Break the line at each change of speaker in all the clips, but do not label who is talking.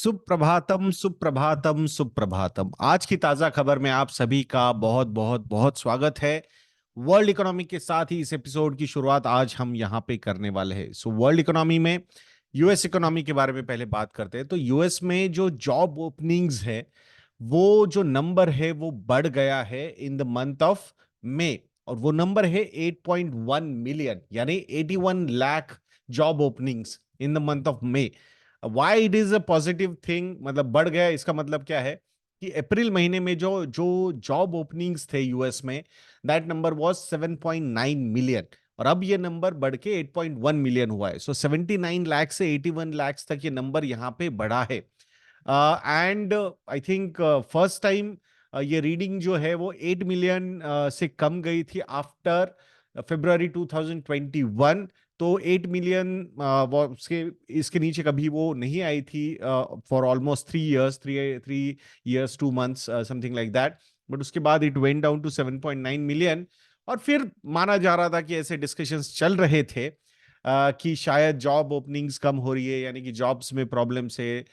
सुप्रभातम सुप्रभातम सुप्रभातम। आज की ताजा खबर में आप सभी का बहुत बहुत बहुत स्वागत है। वर्ल्ड इकोनॉमी के साथ ही इस एपिसोड की शुरुआत आज हम यहाँ पे करने वाले हैं। वर्ल्ड इकोनॉमी में यूएस इकोनॉमी के बारे में पहले बात करते हैं। तो यूएस में जो जॉब ओपनिंग्स है, वो जो नंबर है वो बढ़ गया है in the month of May, और वो नंबर है 8.1 मिलियन, यानी 81 lakh job openings in the month of May. Why it is a positive thing, मतलब बढ़ गया, इसका मतलब क्या है कि अप्रैल महीने में जो जो जॉब ओपनिंग्स थे यूएस में, दैट नंबर वाज 7.9 मिलियन, और अब ये नंबर बढ़ के 8.1 मिलियन हुआ है। 79 लाख से 81 लाख तक ये नंबर यहाँ पे बढ़ा है। And I think first time ये रीडिंग जो है वो 8 मिलियन से कम गई थी आफ्टर फरवरी 2021। तो 8 मिलियन उसके इसके नीचे कभी वो नहीं आई थी for almost 3 years, three years 2 months, something like that. But उसके बाद it went down to 7.9 million. और फिर माना जा रहा था कि ऐसे डिस्कशंस चल रहे थे कि शायद जॉब ओपनिंग्स कम हो रही है, यानी कि जॉब्स में प्रॉब्लम्स है।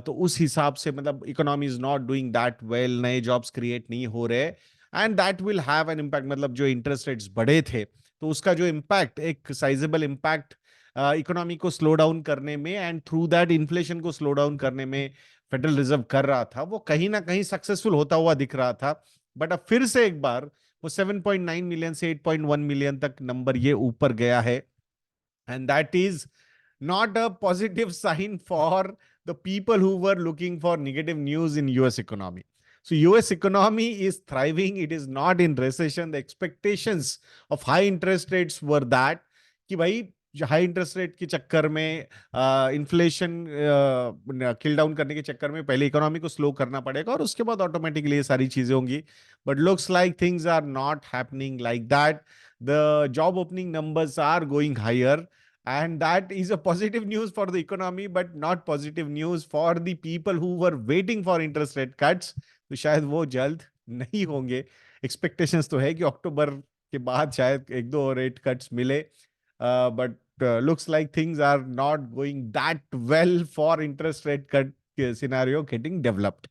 तो उस हिसाब से मतलब economy is not doing that well, नए जॉब्स क्रिएट नहीं हो रहे, and that will have an impact. मतलब जो इंटरेस्ट रेट्स बढ़े थे, तो उसका जो इम्पैक्ट, एक साइजेबल इम्पैक्ट इकोनॉमी को स्लो डाउन करने में एंड थ्रू दैट इन्फ्लेशन को स्लो डाउन करने में फेडरल रिजर्व कर रहा था, वो कहीं ना कहीं सक्सेसफुल होता हुआ दिख रहा था। बट अब फिर से एक बार वो 7.9 मिलियन से 8.1 मिलियन तक नंबर ये ऊपर गया है, and that is not a positive sign for the people who were looking for negative news in US economy. So US economy is thriving, it is not in recession. The expectations of high interest rates were that कि भाई high interest rate के चक्कर में, inflation किल down करने के चक्कर में पहले इकोनॉमी को स्लो करना पड़ेगा और उसके बाद ऑटोमेटिकली ये सारी चीजें होंगी। But looks like things are not happening like that. The job opening numbers are going higher, and that is a positive news for the economy but not positive news for the people who were waiting for interest rate cuts। तो शायद वो जल्द नहीं होंगे। Expectations तो है कि अक्टूबर के बाद शायद एक दो रेट कट्स मिले, but looks like things are not going that well for interest rate cut scenario getting developed।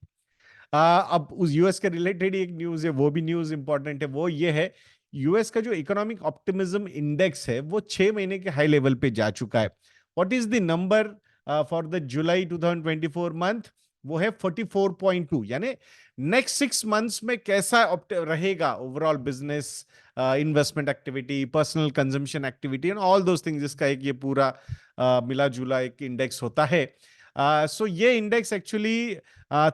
अब उस यूएस के रिलेटेड एक न्यूज है, वो भी न्यूज इंपॉर्टेंट है। वो ये है, यूएस का जो इकोनॉमिक ऑप्टिमिज्म इंडेक्स है वो 6 महीने के हाई लेवल पे जा चुका है। What is the number for the July 2024 month? वो है 44.2, यानी नेक्स्ट 6 मंथ्स में कैसा रहेगा overall business, investment activity, personal consumption activity and all those things, जिसका एक ये पूरा मिला जुला एक इंडेक्स होता है। सो ये इंडेक्स एक्चुअली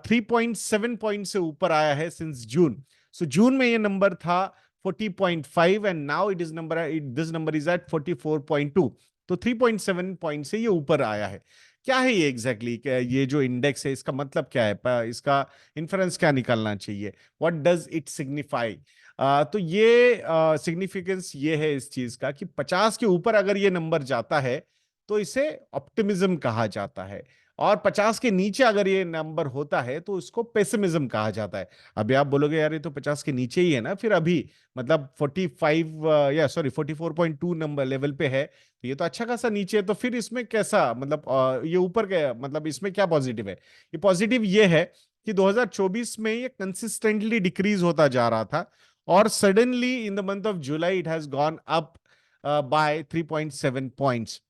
3.7 पॉइंट से ऊपर आया है सिंस जून। सो जून में ये नंबर था 40.5 and now it is number, this number is at 44.2। तो 3.7 पॉइंट से ये ऊपर आया है। क्या है ये एग्जैक्टली ये जो इंडेक्स है, इसका मतलब क्या है, इसका इन्फ्रेंस क्या निकालना चाहिए, व्हाट डज इट सिग्निफाई? तो ये सिग्निफिकेंस ये है इस चीज का कि 50 के ऊपर अगर ये नंबर जाता है तो इसे ऑप्टिमिज्म कहा जाता है, और 50 के नीचे अगर ये नंबर होता है तो उसको पेसिमिज्म कहा जाता है। अभी आप बोलोगे यार ये तो 50 के नीचे ही है ना, फिर अभी मतलब 45 या सॉरी 44.2 नंबर लेवल पे है, तो ये तो अच्छा खासा नीचे है। तो फिर इसमें कैसा मतलब ये ऊपर क्या, मतलब इसमें क्या पॉजिटिव है? ये पॉजिटिव ये है कि 2024 में ये कंसिस्टेंटली डिक्रीज होता जा रहा था, और suddenly in the month of July it has gone up by 3.7 points.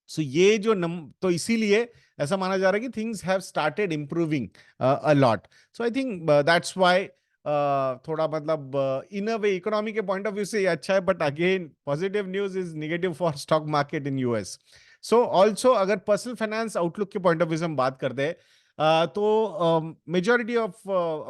So ये जो तो इसीलिए ऐसा माना जा रहा है कि things have started improving a lot. So I think that's why थोड़ा मतलब इन अ वे इकोनॉमी के पॉइंट ऑफ व्यू से ये अच्छा है, but again positive news is negative for stock market in US. So also अगर पर्सनल फाइनेंस आउटलुक के point of view से हम बात करते हैं, तो majority of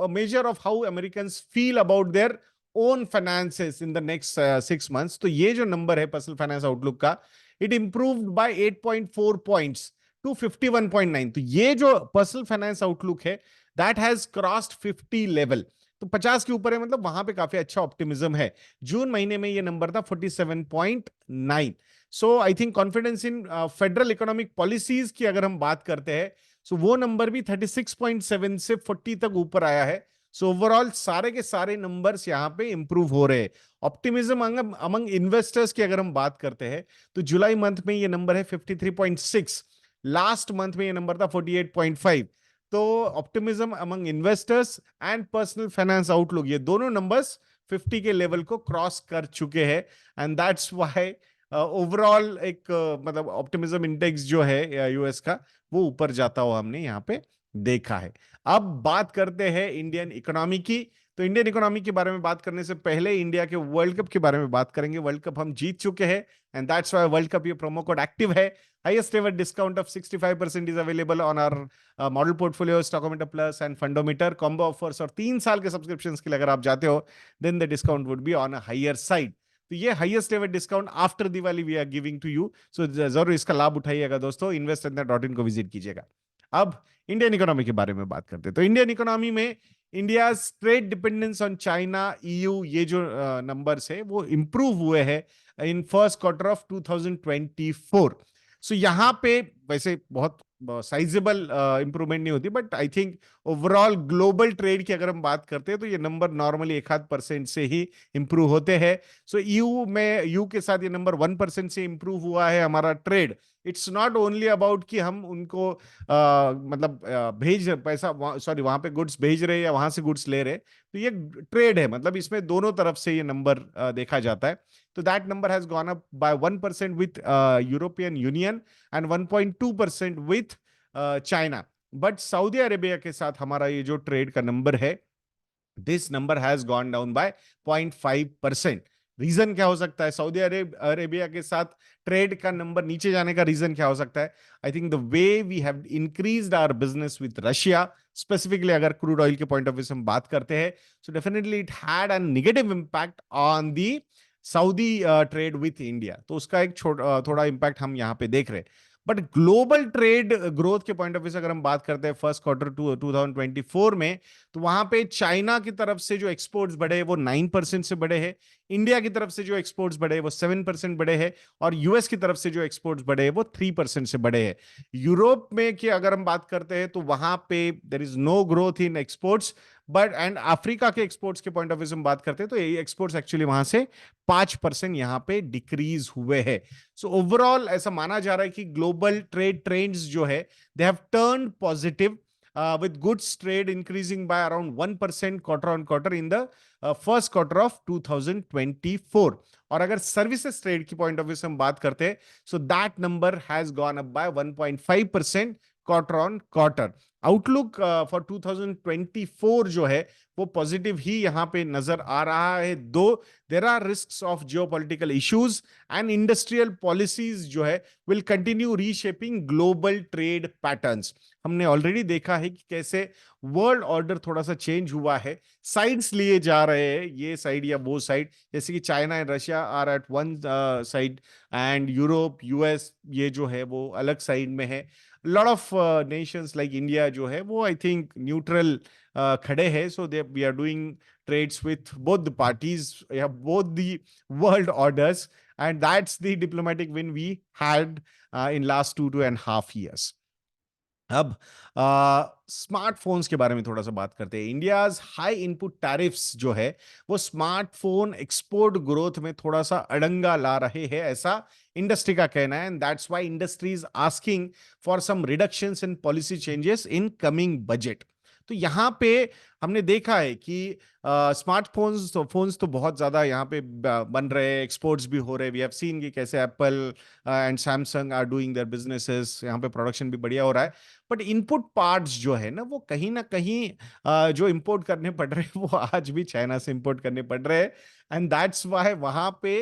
measure of how American feel about their own finances in the next 6 months, तो ये जो नंबर है पर्सनल फाइनेंस आउटलुक का, it improved by 8.4 points to 51.9। तो ये जो पर्सनल फाइनेंस आउटलुक है दैट हैज क्रॉस्ड 50 लेवल, तो 50 के ऊपर है, मतलब वहां पे काफी अच्छा ऑप्टिमिज्म है। जून महीने में ये नंबर था 47.9। So I think confidence in federal economic policies की अगर हम बात करते हैं, सो वो नंबर भी 36.7 से 40 तक ऊपर आया है। सो ओवरऑल सारे के सारे नंबर्स यहाँ पे इंप्रूव हो रहे हैं। ऑप्टिमिज्म अमंग इन्वेस्टर्स की अगर हम बात करते हैं, तो जुलाई मंथ में ये नंबर है 53.6, लास्ट मंथ में ये नंबर था 48.5। तो optimism among investors and personal finance outlook, ये दोनों नंबर्स 50 के लेवल को क्रॉस कर चुके हैं। एंड दैट्स व्हाई ओवरऑल एक मतलब ऑप्टिमिज्म इंडेक्स जो है यूएस का, वो ऊपर जाता हुआ हमने यहाँ पे देखा है। अब बात करते हैं इंडियन इकोनॉमी की। तो इंडियन इकोनॉमी के बारे में बात करने से पहले इंडिया के वर्ल्ड कप के बारे में बात करेंगे। वर्ल्ड कप हम जीत चुके हैं and that's why world cup ये प्रोमो कोड एक्टिव है। Highest ever discount of 65% is available on our model portfolio, Stockometer plus and Fundometer combo offers. और 3 साल के सब्सक्रिप्शन के लिए अगर आप जाते हो then the discount would be on a higher side. तो ये highest ever discount after Diwali we are giving to you. So जरूर इसका लाभ उठाइएगा दोस्तों, इन्वेस्टरनेट.इन को विजिट कीजिएगा। अब इंडियन इकोनॉमी के बारे में बात करते हैं। तो इंडियन इकोनॉमी में India trade dependence on China, EU, ये जो नंबर्स है वो इंप्रूव हुए हैं इन फर्स्ट क्वार्टर ऑफ 2024। सो यहाँ पे वैसे बहुत साइजेबल इंप्रूवमेंट नहीं होती, but I think overall global trade की अगर हम बात करते हैं तो ये नंबर नॉर्मली 1-8% से ही इंप्रूव होते हैं। सो यू के साथ ये नंबर 1% से इंप्रूव हुआ है हमारा trade. It's not only about कि हम उनको मतलब भेज पैसा, सॉरी वहां पे गुड्स भेज रहे हैं या वहां से गुड्स ले रहे, तो ये ट्रेड है, मतलब इसमें दोनों तरफ से ये नंबर देखा जाता है। तो that number has gone up by 1% with European Union and 1.2% with China. But Saudi Arabia के साथ हमारा ये जो ट्रेड का नंबर है, this number has gone down by 0.5%। Reason क्या हो सकता है सऊदी अरेबिया के साथ ट्रेड का नंबर नीचे जाने का? रीजन क्या हो सकता है? I think the way we have increased our business with Russia, specifically अगर क्रूड ऑयल के पॉइंट ऑफ व्यू से हम बात करते हैं, so definitely it had a negative impact on the Saudi trade with India. तो उसका एक थोड़ा इंपैक्ट हम यहाँ पे देख रहे हैं। बट ग्लोबल ट्रेड ग्रोथ के पॉइंट ऑफ व्यू से अगर हम बात करते हैं फर्स्ट क्वार्टर 2024 में, तो वहां पे चाइना की तरफ से जो एक्सपोर्ट्स बढ़े वो 9% से बढ़े हैं, इंडिया की तरफ से जो एक्सपोर्ट्स बढ़े वो 7% बढ़े हैं, और यूएस की तरफ से जो एक्सपोर्ट्स बढ़े वो 3% से बढ़े हैं। यूरोप में की अगर हम बात करते हैं तो वहां पे there is no growth in exports, but and Africa के एक्सपोर्ट्स के पॉइंट ऑफ व्यू से हम बात करते हैं तो ये एक्सपोर्ट्स एक्चुअली वहां से 5% यहां पे डिक्रीज हुए हैं। सो ओवरऑल ऐसा माना जा रहा है कि ग्लोबल ट्रेड ट्रेंड्स जो है they have turned positive, with goods trade increasing by around 1% quarter on quarter in the first quarter of 2024। और अगर सर्विसेज ट्रेड की पॉइंट ऑफ व्यू से हम बात करते हैं, so that number has gone up bye 1.5% quarter on quarter. Outlook for 2024 जो है वो पॉजिटिव ही यहां पे नजर आ रहा है, though there are risks of geopolitical issues and industrial policies जो है will continue reshaping global trade patterns. हमने ऑलरेडी देखा है कि कैसे वर्ल्ड ऑर्डर थोड़ा सा चेंज हुआ है, साइड्स लिए जा रहे हैं, ये साइड या वो साइड, जैसे कि China and Russia are at one side and Europe US ये जो है वो अलग साइड में है। Lot of nations like India जो है वो आई थिंक न्यूट्रल खड़े हैं। So they we are doing trades with both the parties या both the world orders, and that's the diplomatic win we had in last 2.5 years। अब smartphones के बारे में थोड़ा सा बात करते हैं। इंडियाज हाई इनपुट टैरिफ्स जो है वो स्मार्टफोन एक्सपोर्ट ग्रोथ में थोड़ा सा अड़ंगा ला रहे हैं, ऐसा इंडस्ट्री का कहना है। And that's why industry is asking for some reductions in policy changes in coming budget. तो यहाँ पे हमने देखा है कि फोन्स तो बहुत ज्यादा यहाँ पे बन रहे हैं, एक्सपोर्ट्स भी हो रहे हैं। वी हैव सीन कि कैसे Apple and Samsung are doing their businesses, यहाँ पे प्रोडक्शन भी बढ़िया हो रहा है। बट इनपुट पार्ट्स जो है ना कहीं जो इंपोर्ट करने पड़ रहे हैं वो आज भी चाइना से इंपोर्ट करने पड़ रहे हैं। एंड दैट्स व्हाई वहां पे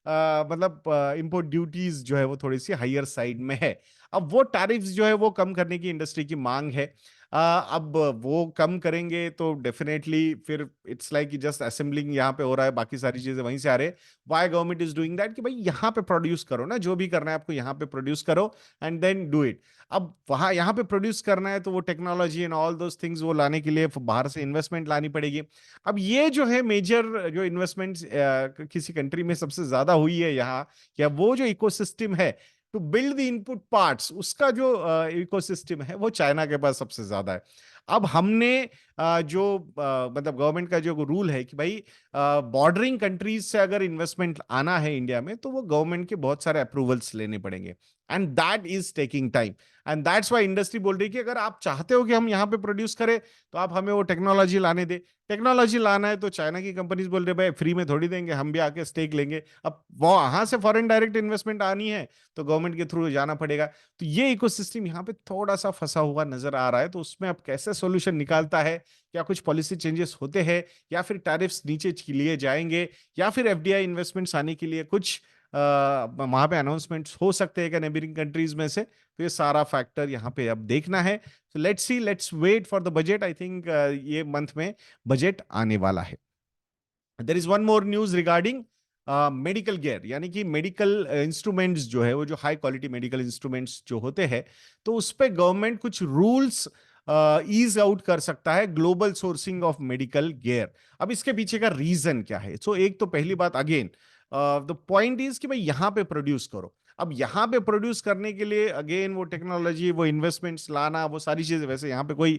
मतलब इंपोर्ट ड्यूटीज जो है वो थोड़ी सी हायर साइड में है। अब वो टैरिफ्स जो है वो कम करने की इंडस्ट्री की मांग है। अब वो कम करेंगे तो डेफिनेटली फिर इट्स लाइक जस्ट असेंबलिंग यहाँ पे हो रहा है, बाकी सारी चीजें वहीं से आ रहे हैं। Why government is doing that कि भाई यहाँ पे प्रोड्यूस करो ना, जो भी करना है आपको यहाँ पे प्रोड्यूस करो एंड देन डू इट। अब वहां यहाँ पे प्रोड्यूस करना है तो वो technology and all those things वो लाने के लिए बाहर से इन्वेस्टमेंट लानी पड़ेगी। अब ये जो है मेजर जो इन्वेस्टमेंट किसी कंट्री में सबसे ज्यादा हुई है यहाँ, या वो जो इकोसिस्टम है to build the input parts, उसका जो इकोसिस्टम है वो चाइना के पास सबसे ज्यादा है। अब हमने जो मतलब गवर्नमेंट का जो रूल है कि भाई बॉर्डरिंग कंट्रीज से अगर इन्वेस्टमेंट आना है इंडिया में तो वो गवर्नमेंट के बहुत सारे अप्रूवल्स लेने पड़ेंगे, and that is taking time. And that's why industry बोल रही है कि अगर आप चाहते हो कि हम यहाँ पे प्रोड्यूस करें तो आप हमें वो टेक्नोलॉजी लाने दे। टेक्नोलॉजी लाना है तो चाइना की कंपनीज बोल रहे भाई फ्री में थोड़ी देंगे, हम भी आके स्टेक लेंगे। अब वो वहां से फॉरेन डायरेक्ट इन्वेस्टमेंट आनी है तो गवर्नमेंट के थ्रू जाना पड़ेगा। तो ये इकोसिस्टम यहाँ पे थोड़ा सा फंसा हुआ नजर आ रहा है, तो उसमें अब कैसे सोल्यूशन निकालता है, क्या कुछ पॉलिसी चेंजेस होते हैं, या फिर टैरिफ्स नीचे लिए जाएंगे, या फिर एफडीआई इन्वेस्टमेंट्स आने के लिए कुछ वहां पे अनाउंसमेंट्स हो सकते हैं नेबरिंग कंट्रीज में से। तो ये सारा फैक्टर यहाँ पे अब देखना है। तो let's see, let's wait for the budget. I think ये मंथ में बजट आने वाला है। There is one more news regarding medical gear, यानी कि मेडिकल इंस्ट्रूमेंट्स जो है, वो जो हाई क्वालिटी मेडिकल इंस्ट्रूमेंट्स जो होते हैं, तो उस पे गवर्नमेंट कुछ रूल्स ईज आउट कर सकता है, global sourcing of medical gear. अब इसके पीछे का रीजन क्या है? सो एक तो पहली बात, अगेन द पॉइंट इज कि भाई यहाँ पे प्रोड्यूस करो। अब यहाँ पे प्रोड्यूस करने के लिए अगेन वो टेक्नोलॉजी, वो इन्वेस्टमेंट्स लाना, वो सारी चीजें, वैसे यहाँ पे कोई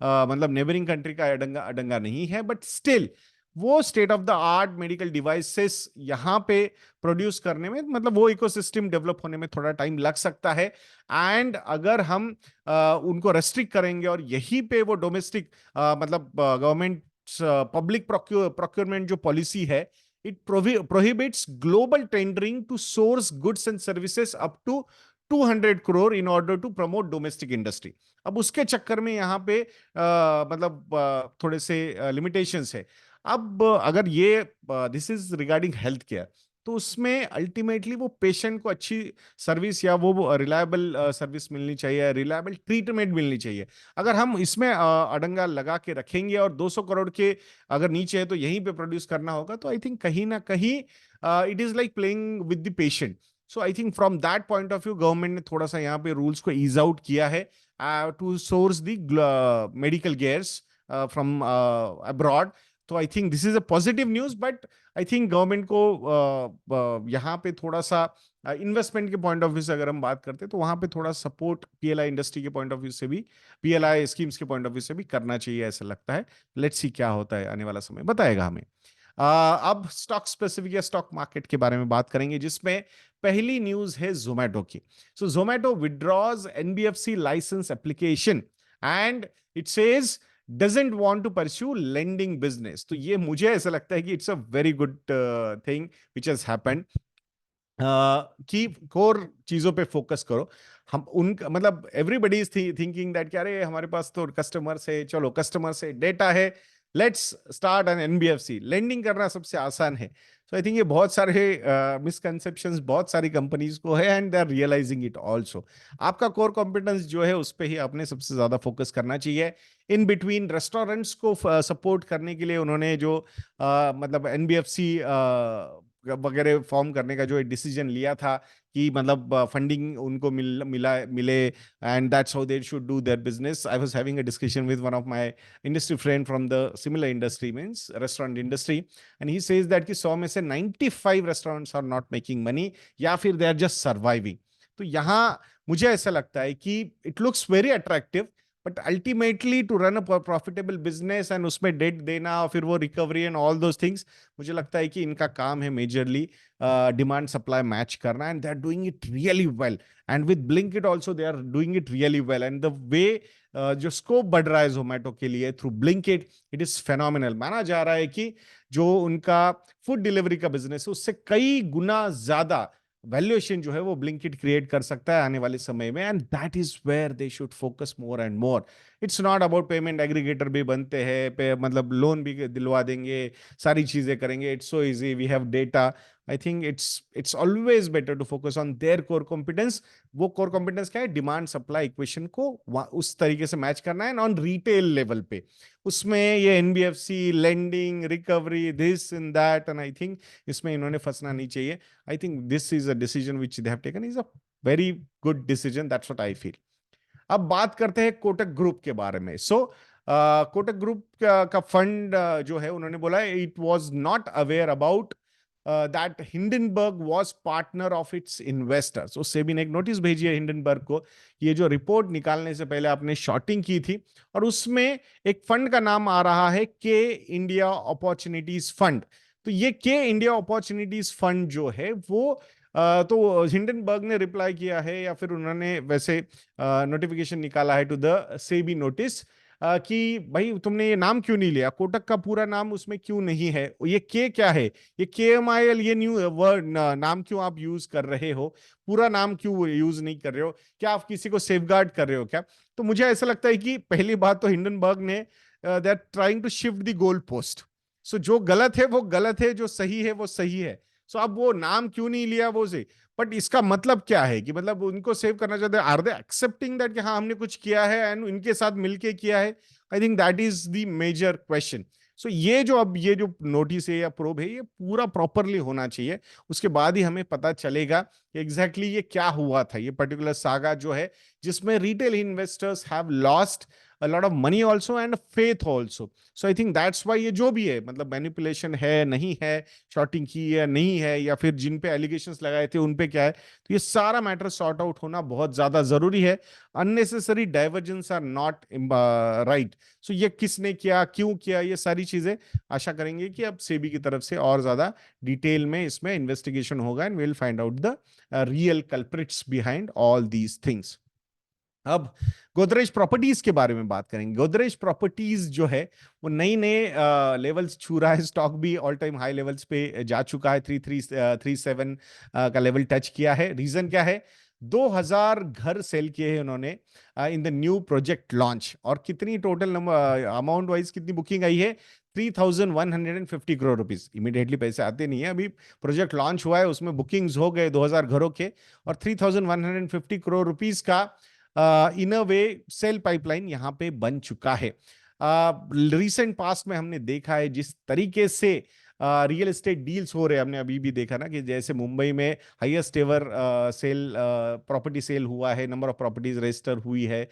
मतलब नेबरिंग कंट्री का अडंगा अडंगा नहीं है, बट स्टिल वो state of the art medical devices यहाँ पे प्रोड्यूस करने में, मतलब वो इकोसिस्टम डेवलप होने में थोड़ा टाइम लग सकता है। एंड अगर हम उनको रेस्ट्रिक्ट करेंगे और यहीं पे वो डोमेस्टिक मतलब गवर्नमेंट पब्लिक प्रोक्योरमेंट जो पॉलिसी है, it prohibits global tendering to source goods and services up to 200 crore in order to promote domestic industry। अब उसके चक्कर में यहाँ पे मतलब थोड़े से लिमिटेशंस है। अब अगर ये this is regarding health care, तो उसमें अल्टीमेटली वो पेशेंट को अच्छी सर्विस या वो रिलायबल सर्विस मिलनी चाहिए, रिलायबल ट्रीटमेंट मिलनी चाहिए। अगर हम इसमें अड़ंगा लगा के रखेंगे और 200 करोड़ के अगर नीचे है तो यहीं पे प्रोड्यूस करना होगा, तो आई थिंक कहीं ना कहीं it is like playing with the patient. So I think from that point of view government ने थोड़ा सा यहाँ पे रूल्स को ईज आउट किया है to source the medical gears from abroad. तो I think this is a positive news, but I think government को यहाँ पे थोड़ा सा इन्वेस्टमेंट के पॉइंट ऑफ व्यू से अगर हम बात करते हैं तो वहां पे थोड़ा सपोर्ट पीएलआई इंडस्ट्री के पॉइंट ऑफ व्यू से भी, पीएलआई स्कीम्स के पॉइंट ऑफ व्यू से भी करना चाहिए, ऐसा लगता है। लेट्स सी क्या होता है, आने वाला समय बताएगा हमें। अब स्टॉक स्पेसिफिक या स्टॉक मार्केट के बारे में बात करेंगे, जिसमें पहली न्यूज है जोमैटो की। So Zomato withdraws NBFC licence application and it says doesn't want to pursue lending business. तो ये मुझे ऐसा लगता है कि it's a very good thing which has happened, कि कोर चीजों पे फोकस करो। हम उनका मतलब एवरीबडी इज थिंकिंग दैट क्या, अरे हमारे पास तो कस्टमर से, चलो कस्टमर से डेटा है, let's start an NBFC. Lending करना सबसे आसान है। सो आई थिंक ये बहुत सारे मिसकंसेप्शंस बहुत सारी कंपनीज को है, and they are realising it also. आपका कोर कॉम्पिटेंस जो है उस पर ही आपने सबसे ज्यादा फोकस करना चाहिए। इन बिटवीन रेस्टोरेंट्स को सपोर्ट करने के लिए उन्होंने जो मतलब एनबीएफसी वगैरह फॉर्म करने का जो डिसीजन लिया था कि मतलब फंडिंग उनको मिले, and that's how they should do their business. I was having a discussion with one of my industry friend from the similar industry, means restaurant industry, and he says that कि 100 में से 95 restaurants are not making money, या फिर they are just surviving. तो यहाँ मुझे ऐसा लगता है कि it looks very attractive, but ultimately to run a profitable business and उसमें डेट देना और फिर वो recovery and all those things, मुझे लगता है कि इनका काम है मेजरली डिमांड सप्लाई मैच करना, and they are doing it really well. And with Blinkit also they are doing it really well, and the way जो स्कोप बढ़ रहा है जोमेटो के लिए through Blinkit, it is phenomenal. माना जा रहा है कि जो उनका फूड डिलीवरी का बिजनेस है उससे कई गुना ज्यादा वैल्यूएशन जो है वो ब्लिंकिट क्रिएट कर सकता है आने वाले समय में, and that is where they should focus more and more. It's not about payment aggregator भी बनते हैं मतलब लोन भी दिलवा देंगे, सारी चीजें करेंगे, it's so easy, we have data. I think it's always better to focus on their core competence. वो कोर कॉम्पिटेंस क्या है? डिमांड सप्लाई इक्वेशन को उस तरीके से मैच करना है ऑन रिटेल लेवल पे। उसमें ये NBFC lending recovery this in that, and I think इसमें इन्होंने फंसना नहीं चाहिए। I think this is a decision which they have taken is a very good decision. That's what I feel. अब बात करते हैं कोटक ग्रुप के बारे में। कोटक ग्रुप का फंड जो है उन्होंने बोला it was not aware about that Hindenburg was partner of its investors. उससे भी ने एक नोटिस भेजी है हिंडनबर्ग को, ये जो रिपोर्ट निकालने से पहले आपने शॉर्टिंग की थी, और उसमें एक फंड का नाम आ रहा है के इंडिया अपॉर्चुनिटीज फंड। तो ये के इंडिया अपॉर्चुनिटीज फंड जो है वो तो हिंडनबर्ग ने रिप्लाई किया है या फिर उन्होंने वैसे नोटिफिकेशन निकाला है टू द सेबी नोटिस कि भाई तुमने ये नाम क्यों नहीं लिया, कोटक का पूरा नाम उसमें क्यों नहीं है, ये के क्या है, ये KMIL, ये न्यू वर्ड नाम क्यों आप यूज कर रहे हो, पूरा नाम क्यों यूज नहीं कर रहे हो, क्या आप किसी को सेफगार्ड कर रहे हो क्या? तो मुझे ऐसा लगता है कि पहली बात तो हिंडनबर्ग ने they are trying to shift the goal post. So जो गलत है वो गलत है, जो सही है वो सही है। सो अब वो नाम क्यों नहीं लिया वो से, बट इसका मतलब क्या है कि मतलब उनको सेव करना चाहते हैं, आर दे एक्सेप्टिंग दैट कि हाँ हमने कुछ किया है एंड इनके साथ मिलके किया है? I think that is the major question. So ये जो अब ये जो नोटिस है या प्रोब है ये पूरा प्रॉपरली होना चाहिए, उसके बाद ही हमें पता चलेगा कि एग्जैक्टली ये क्या हुआ था, ये पर्टिकुलर सागा जो है जिसमें retail investors have lost a lot of money also and faith also. So I think that's why ये जो भी है मतलब मैनिपुलेशन है नहीं है, शॉर्टिंग की है नहीं है, या फिर जिन पे एलिगेशंस लगाए थे उन पे क्या है, तो ये सारा मैटर सॉर्ट आउट होना बहुत ज्यादा जरूरी है। Unnecessary divergence are not right. So ये किसने किया, क्यों किया, ये सारी चीजें आशा करेंगे कि अब सेबी की तरफ से और ज्यादा डिटेल में इसमें इन्वेस्टिगेशन होगा and will find out the real culprits behind all these things. अब गोदरेज प्रॉपर्टीज के बारे में बात करेंगे। गोदरेज प्रॉपर्टीज जो है वो नई नए लेवल्स छू रहा है, स्टॉक भी ऑल टाइम हाई लेवल्स पे जा चुका है, 3337 का लेवल टच किया है। रीजन क्या है? 2000 घर सेल किए हैं उन्होंने in the new project launch. और कितनी टोटल अमाउंट वाइज कितनी बुकिंग आई है? 3150 करोड़ रुपीस। इमीडिएटली पैसे आते नहीं है, अभी प्रोजेक्ट लॉन्च हुआ है, उसमें बुकिंग्स हो गए 2000 घरों के, और 3150 करोड़ रुपीस का इन अ वे सेल पाइपलाइन यहां पे बन चुका है। रिसेंट पास्ट में हमने देखा है जिस तरीके से रियल एस्टेट डील्स हो रहे हैं, हमने अभी भी देखा ना कि जैसे मुंबई में highest ever sale property sale हुआ है, नंबर ऑफ प्रॉपर्टीज रजिस्टर हुई है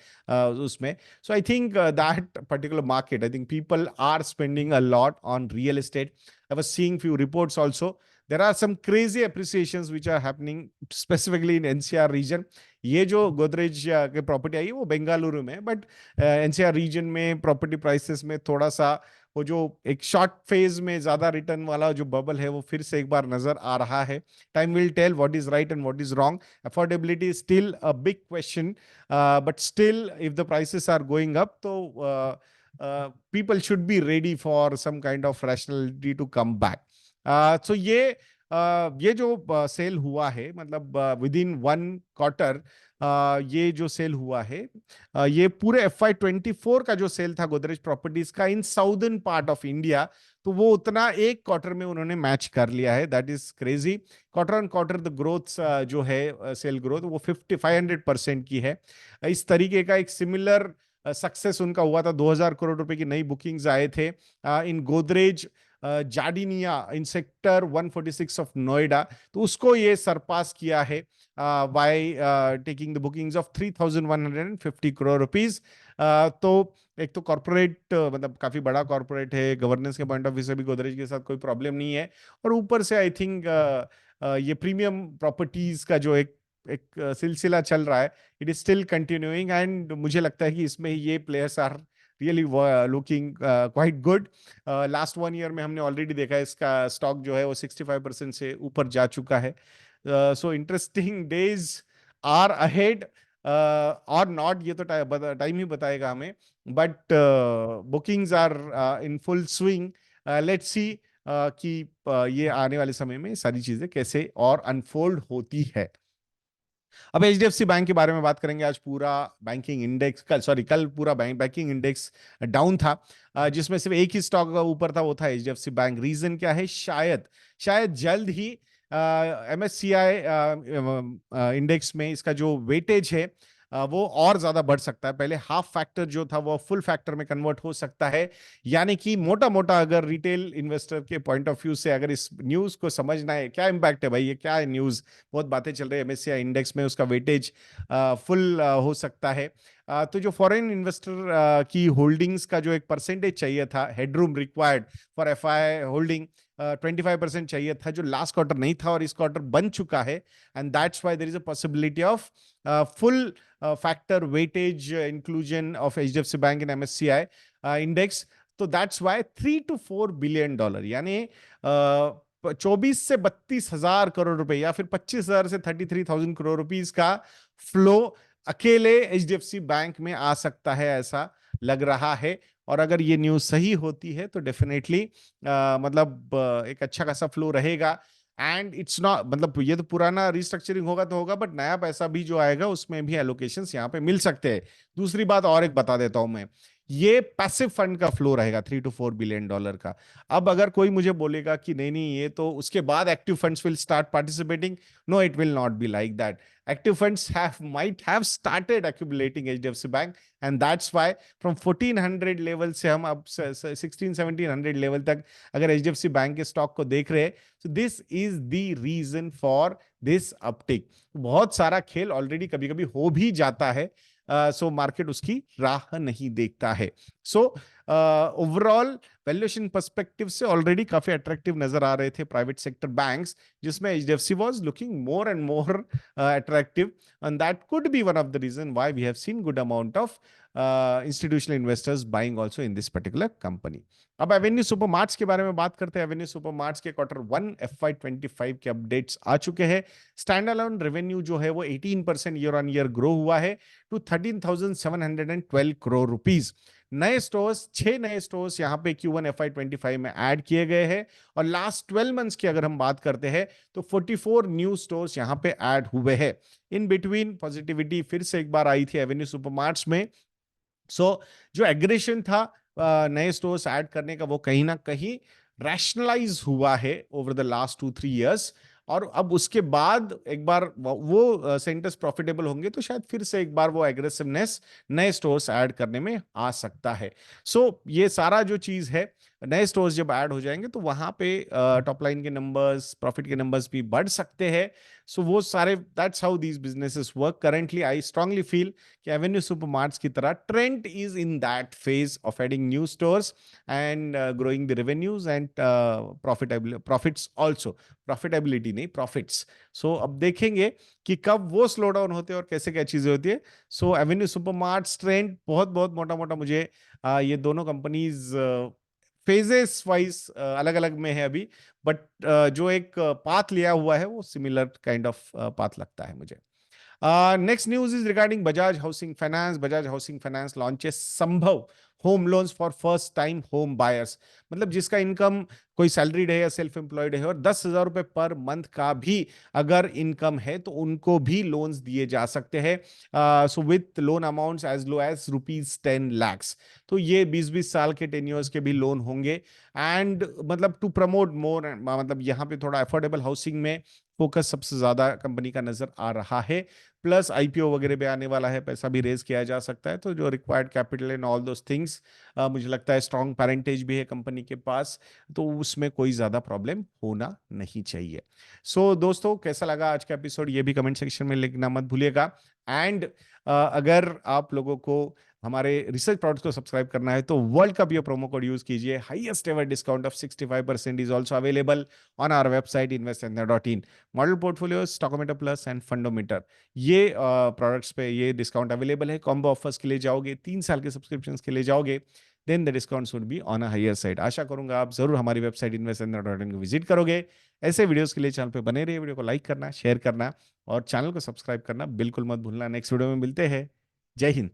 उसमें। So I think that particular market, I think people are spending a lot on real estate. I was seeing few reports also. There are some crazy appreciations which are happening specifically in NCR region. ये जो गोदरेज के property आई है वो बेंगलुरु में, but NCR region में property prices में थोड़ा सा वो जो एक शॉर्ट फेज में ज्यादा रिटर्न वाला जो बबल है वो फिर से एक बार नजर आ रहा है। Time will tell what is right and what is wrong. Affordability is still a big question, but still if the prices are going up तो people should be ready for some kind of rationality to come back. So ये जो cell हुआ है मतलब with in 1 quarter ये जो cell हुआ है ये पूरे FY24 का जो सेल था गोदरेज प्रॉपर्टीज का इन साउदर्न पार्ट ऑफ इंडिया, तो वो उतना 1 क्वार्टर में उन्होंने मैच कर लिया है। That is crazy. Quarter on quarter the growth जो है सेल ग्रोथ वो 500% की है। इस तरीके का एक सिमिलर सक्सेस उनका हुआ था, 2000 करोड़ रुपए की नई बुकिंग्स आए थे इन Godrej जार्डिनिया in sector 146 of Noida, तो उसको ये सरपास किया है by taking the bookings of 3150 crore rupees. तो एक तो कॉर्पोरेट मतलब काफी बड़ा कॉर्पोरेट है, गवर्नेंस के पॉइंट ऑफ व्यू से भी गोदरेज के साथ कोई प्रॉब्लम नहीं है, और ऊपर से आई थिंक ये प्रीमियम प्रॉपर्टीज का जो एक एक सिलसिला चल रहा है, it is still continuing, and मुझे लगता है कि इसमें ये players are really looking quite good. Last 1 year में हमने ऑलरेडी देखा है इसका स्टॉक जो है वो 65% से ऊपर जा चुका है। So interesting days are ahead और नॉट, ये तो टाइम ही बताएगा हमें, but bookings are in full swing. Let's see कि ये आने वाले समय में सारी चीजें कैसे और अनफोल्ड होती है। अब HDFC बैंक के बारे में बात करेंगे। आज पूरा बैंकिंग इंडेक्स कल पूरा बैंकिंग इंडेक्स डाउन था, जिसमें सिर्फ एक ही स्टॉक ऊपर था, वो था HDFC बैंक। रीजन क्या है? शायद जल्द ही MSCI इंडेक्स में इसका जो वेटेज है वो और ज्यादा बढ़ सकता है। पहले हाफ फैक्टर जो था वो फुल फैक्टर में कन्वर्ट हो सकता है। यानी कि मोटा मोटा अगर रिटेल इन्वेस्टर के पॉइंट ऑफ व्यू से अगर इस न्यूज को समझना है, क्या इंपैक्ट है भाई, ये क्या है न्यूज, बहुत बातें चल रही है MSCI इंडेक्स में उसका वेटेज फुल हो सकता है। तो जो फॉरेन इन्वेस्टर की होल्डिंग्स का जो एक परसेंटेज चाहिए था, headroom required for FI holding 25% चाहिए था, जो लास्ट क्वार्टर नहीं था और इस क्वार्टर बन चुका है, and that's why there is a possibility of full factor weightage inclusion of HDFC bank in MSCI index. तो दैट्स व्हाई $3 to $4 बिलियन, यानी 24 से 32,000 करोड़ रुपए या फिर 25,000 से 33,000 करोड़ रुपीस का फ्लो अकेले एचडीएफसी बैंक में आ सकता है, ऐसा लग रहा है। और अगर ये न्यूज सही होती है तो डेफिनेटली मतलब एक अच्छा खासा फ्लो रहेगा। एंड इट्स नॉट, मतलब ये तो पुराना रिस्ट्रक्चरिंग होगा तो होगा, बट नया पैसा भी जो आएगा उसमें भी एलोकेशंस यहाँ पे मिल सकते हैं। दूसरी बात और एक बता देता हूं मैं, ये पैसिव फंड का फ्लो रहेगा $3 to 4 बिलियन का। अब अगर कोई मुझे बोलेगा कि नहीं नहीं ये तो उसके बाद active funds will start participating, no it will not be like that. Active funds have might have started accumulating HDFC bank, and that's why from 1400 level से हम अब 16-1700 लेवल तक अगर एचडीएफसी बैंक के स्टॉक को देख रहे हैं, so this is the reason for this uptick। बहुत सारा खेल ऑलरेडी कभी कभी हो भी जाता है, सो मार्केट उसकी राह नहीं देखता है। सो ओवरऑल वैल्यूएशन पर्सपेक्टिव से ऑलरेडी काफी अट्रैक्टिव नजर आ रहे थे प्राइवेट सेक्टर बैंक्स, जिसमें HDFC was looking more and more attractive, and that could be one of the reason why we have seen good amount of institutional investors buying also in this particular company। अब avenue supermarts के बारे में बात करते हैं। Avenue supermarts के Q1 FY25 के updates आ चुके हैं। स्टैंड अलोन रेवेन्यू जो है वो 18% ईयर ऑन ईयर ग्रो हुआ है टू 13,712 करोड़ रुपीस। नए स्टोर्स, 6 नए स्टोर्स यहाँ पे Q1 FY25 में ऐड किए गए हैं, और लास्ट 12 मंथ्स की अगर हम बात करते हैं तो 44 न्यू स्टोर्स यहाँ पे ऐड हुए हैं। इन बिटवीन पॉजिटिविटी फिर से एक बार आई थी एवेन्यू सुपरमार्ट्स में। सो जो एग्रेशन था नए स्टोर्स ऐड करने का, वो कहीं ना कहीं रैशनलाइज हुआ है ओवर द लास्ट 2-3 इयर्स, और अब उसके बाद एक बार वो सेंटर्स प्रॉफिटेबल होंगे तो शायद फिर से एक बार वो एग्रेसिवनेस नए स्टोर्स ऐड करने में आ सकता है। सो ये सारा जो चीज है, नए स्टोर्स जब ऐड हो जाएंगे तो वहां पे टॉप लाइन के नंबर्स, प्रॉफिट के नंबर्स भी बढ़ सकते हैं। सो वो सारे, that's how these businesses work currently. I strongly feel कि एवेन्यू सुपरमार्ट्स की तरह trend is in that phase of adding new stores and growing the revenues and profits also, profitability नहीं, प्रॉफिट्स। सो अब देखेंगे कि कब वो स्लो डाउन होते हैं और कैसे क्या चीजें होती है। सो एवेन्यू सुपरमार्ट्स ट्रेंड बहुत बहुत मोटा मोटा मुझे ये दोनों कंपनीज फेजेस वाइज अलग अलग में है अभी, बट जो एक पाथ लिया हुआ है वो सिमिलर काइंड ऑफ पाथ लगता है मुझे। Next news is regarding Bajaj housing finance. Bajaj housing finance launches Sambhav home loans for first time home buyers, मतलब जिसका इनकम कोई सैलरीड है या सेल्फ एम्प्लॉयड है और 10,000 रुपए पर मंथ का भी अगर इनकम है तो उनको भी लोन्स दिए जा सकते हैं। So with loan amounts as low as ₹10 lakh. तो ये 20-20 साल के टेन्योर्स के भी लोन होंगे, एंड मतलब टू प्रमोट मोर, मतलब यहाँ पे थोड़ा अफोर्डेबल हाउसिंग में फोकस सबसे ज्यादा कंपनी का नजर आ रहा है। प्लस आईपीओ वगैरह भी आने वाला है, पैसा भी रेज किया जा सकता है, तो जो required capital and all those things, मुझे लगता है स्ट्रॉन्ग पेरेंटेज भी है कंपनी के पास, तो उसमें कोई ज्यादा प्रॉब्लम होना नहीं चाहिए। सो दोस्तों, कैसा लगा आज का एपिसोड ये भी कमेंट सेक्शन में लिखना मत भूलिएगा। एंड अगर आप लोगों को हमारे रिसर्च प्रोडक्ट्स को सब्सक्राइब करना है तो वर्ल्ड कप ये प्रोमो कोड यूज कीजिए। Highest ever discount of 65% is also available on our website investindia.in। Model portfolio, Stockometer plus and Fundometer, ये प्रोडक्ट्स पे ये डिस्काउंट अवेलेबल है। कॉम्बो ऑफर्स के लिए जाओगे, 3 साल के सब्सक्रिप्शन के लिए जाओगे, then the discount would be on a higher side. आशा करूंगा आप जरूर हमारी वेबसाइट investindia.in को विजिट करोगे। ऐसे वीडियोस के लिए चैनल पे बने रहिए, वीडियो को लाइक करना, शेयर करना और चैनल को सब्सक्राइब करना बिल्कुल मत भूलना। नेक्स्ट वीडियो में मिलते हैं। जय हिंद।